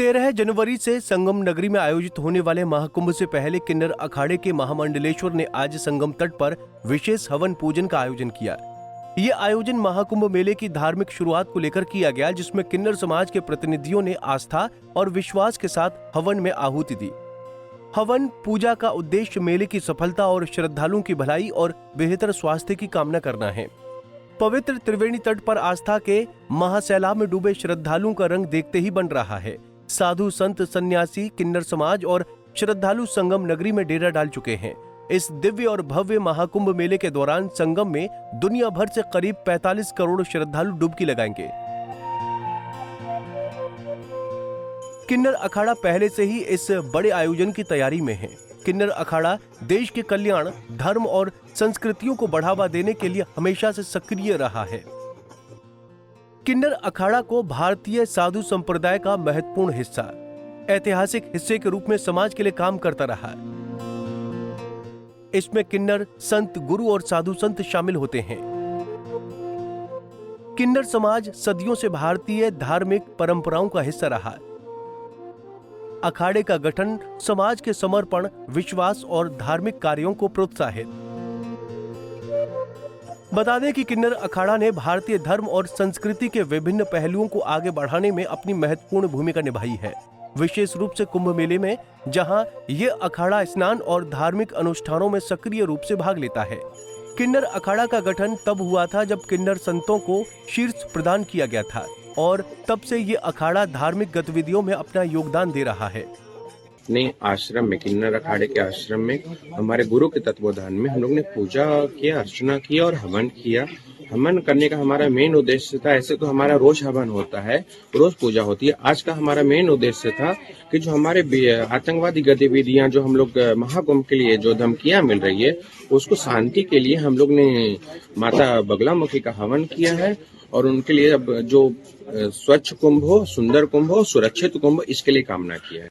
13 जनवरी से संगम नगरी में आयोजित होने वाले महाकुंभ से पहले किन्नर अखाड़े के महामंडलेश्वर ने आज संगम तट पर विशेष हवन पूजन का आयोजन किया। ये आयोजन महाकुंभ मेले की धार्मिक शुरुआत को लेकर किया गया, जिसमें किन्नर समाज के प्रतिनिधियों ने आस्था और विश्वास के साथ हवन में आहुति दी। हवन पूजा का उद्देश्य मेले की सफलता और श्रद्धालुओं की भलाई और बेहतर स्वास्थ्य की कामना करना है। पवित्र त्रिवेणी तट पर आस्था के महासैलाब में डूबे श्रद्धालुओं का रंग देखते ही बन रहा है। साधु संत सन्यासी किन्नर समाज और श्रद्धालु संगम नगरी में डेरा डाल चुके हैं। इस दिव्य और भव्य महाकुंभ मेले के दौरान संगम में दुनिया भर से करीब 45 करोड़ श्रद्धालु डुबकी लगाएंगे। किन्नर अखाड़ा पहले से ही इस बड़े आयोजन की तैयारी में है। किन्नर अखाड़ा देश के कल्याण, धर्म और संस्कृतियों को बढ़ावा देने के लिए हमेशा से सक्रिय रहा है। किन्नर अखाड़ा को भारतीय साधु संप्रदाय का महत्वपूर्ण हिस्सा, ऐतिहासिक हिस्से के रूप में समाज के लिए काम करता रहा। इसमें किन्नर संत, गुरु और साधु संत शामिल होते हैं। किन्नर समाज सदियों से भारतीय धार्मिक परंपराओं का हिस्सा रहा। अखाड़े का गठन समाज के समर्पण, विश्वास और धार्मिक कार्यों को प्रोत्साहित। बता दें कि किन्नर अखाड़ा ने भारतीय धर्म और संस्कृति के विभिन्न पहलुओं को आगे बढ़ाने में अपनी महत्वपूर्ण भूमिका निभाई है। विशेष रूप से कुंभ मेले में, जहां ये अखाड़ा स्नान और धार्मिक अनुष्ठानों में सक्रिय रूप से भाग लेता है। किन्नर अखाड़ा का गठन तब हुआ था जब किन्नर संतों को शीर्ष प्रदान किया गया था और तब से ये अखाड़ा धार्मिक गतिविधियों में अपना योगदान दे रहा है। अपने आश्रम में, किन्नर अखाड़े के आश्रम में हमारे गुरु के तत्वाधान में हम लोग ने पूजा किया, अर्चना किया और हवन किया। हवन करने का हमारा मेन उद्देश्य था, ऐसे तो हमारा रोज हवन होता है, रोज पूजा होती है। आज का हमारा मेन उद्देश्य था कि जो हमारे आतंकवादी गतिविधियां, जो हम लोग महाकुंभ के लिए जो धमकियां मिल रही है, उसको शांति के लिए हम लोग ने माता बगलामुखी का हवन किया है और उनके लिए अब जो स्वच्छ कुंभ हो, सुंदर कुंभ हो, सुरक्षित कुंभ, इसके लिए कामना किया है।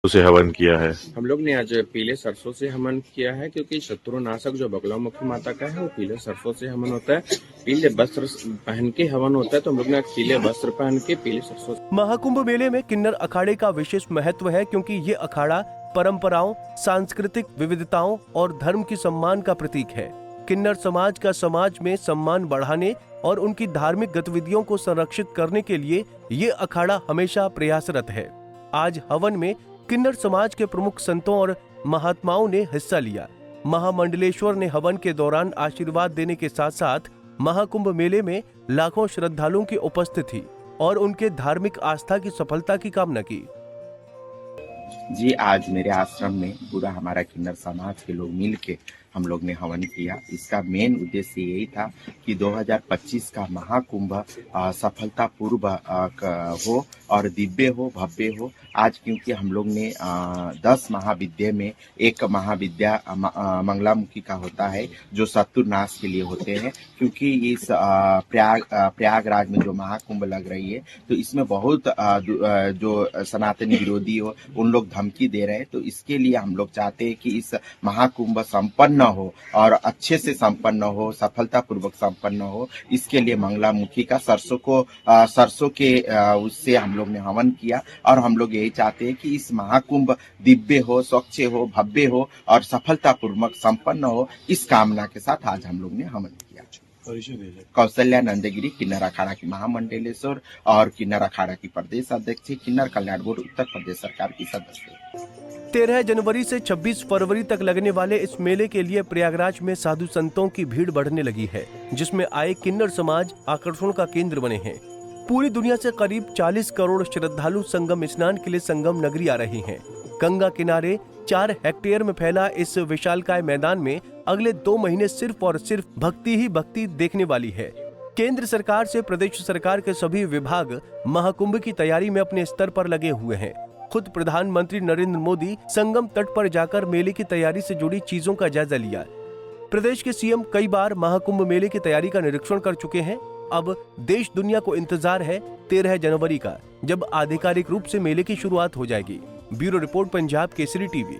उसे हवन किया है हम लोग ने आज पीले सरसों से हवन किया है, क्योंकि शत्रुनाशक जो बगलामुखी माता का है वो पीले सरसों से हवन होता है। पीले वस्त्र पहन के हवन होता है, तो हम लोग ने आज पीले वस्त्र पहन के पीले सरसों। महाकुंभ मेले में किन्नर अखाड़े का विशेष महत्व है, क्योंकि ये अखाड़ा परंपराओं, सांस्कृतिक विविधताओं और धर्म की सम्मान का प्रतीक है। किन्नर समाज का समाज में सम्मान बढ़ाने और उनकी धार्मिक गतिविधियों को संरक्षित करने के लिए ये अखाड़ा हमेशा प्रयासरत है। आज हवन में किन्नर समाज के प्रमुख संतों और महात्माओं ने हिस्सा लिया। महामंडलेश्वर ने हवन के दौरान आशीर्वाद देने के साथ साथ महाकुंभ मेले में लाखों श्रद्धालुओं की उपस्थिति थी और उनके धार्मिक आस्था की सफलता की कामना की। जी, आज मेरे आश्रम में पूरा हमारा किन्नर समाज के लोग मिल के हम लोग ने हवन किया। इसका मेन उद्देश्य यही था कि 2025 का महाकुंभ सफलतापूर्व हो और दिव्य हो, भव्य हो। आज क्योंकि हम लोग ने 10 महाविद्या में एक महाविद्या मंगलामुखी का होता है, जो शत्रुनाश के लिए होते हैं। क्योंकि इस प्रयागराज में जो महाकुंभ लग रही है, तो इसमें बहुत जो सनातनी विरोधी हो, उन लोग धमकी दे रहे हैं। तो इसके लिए हम लोग चाहते हैं कि इस महाकुंभ संपन्न हो और अच्छे से संपन्न हो, सफलतापूर्वक संपन्न हो। इसके लिए मंगलामुखी का सरसों के उससे हम लोग ने हवन किया और हम लोग यही चाहते हैं कि इस महाकुंभ दिव्य हो, स्वच्छ हो, भव्य हो और सफलतापूर्वक संपन्न हो। इस कामना के साथ आज हम लोग ने हवन किया। कौशल्या नंदगिरी, किन्नर अखाड़ा की महामंडलेश्वर और किन्नर अखाड़ा की प्रदेश अध्यक्ष, किन्नर कल्याण बोर्ड उत्तर प्रदेश सरकार की सदस्य। 13 जनवरी से 26 फरवरी तक लगने वाले इस मेले के लिए प्रयागराज में साधु संतों की भीड़ बढ़ने लगी है, जिसमें आए किन्नर समाज आकर्षण का केंद्र बने हैं। पूरी दुनिया से करीब 40 करोड़ श्रद्धालु संगम स्नान के लिए संगम नगरी आ रही हैं। गंगा किनारे 4 हेक्टेयर में फैला इस विशालकाय मैदान में अगले 2 महीने सिर्फ और सिर्फ भक्ति ही भक्ति देखने वाली है। केंद्र सरकार से प्रदेश सरकार के सभी विभाग महाकुंभ की तैयारी में अपने स्तर पर लगे हुए हैं। खुद प्रधानमंत्री नरेंद्र मोदी संगम तट पर जाकर मेले की तैयारी से जुड़ी चीजों का जायजा लिया। प्रदेश के सीएम कई बार महाकुंभ मेले की तैयारी का निरीक्षण कर चुके हैं। अब देश दुनिया को इंतजार है 13 जनवरी का, जब आधिकारिक रूप से मेले की शुरुआत हो जाएगी। Bureau report, Punjab Kesari TV.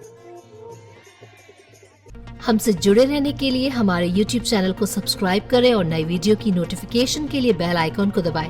हमसे जुड़े रहने के लिए हमारे YouTube चैनल को सब्सक्राइब करें और नई वीडियो की नोटिफिकेशन के लिए बेल आइकॉन को दबाएं।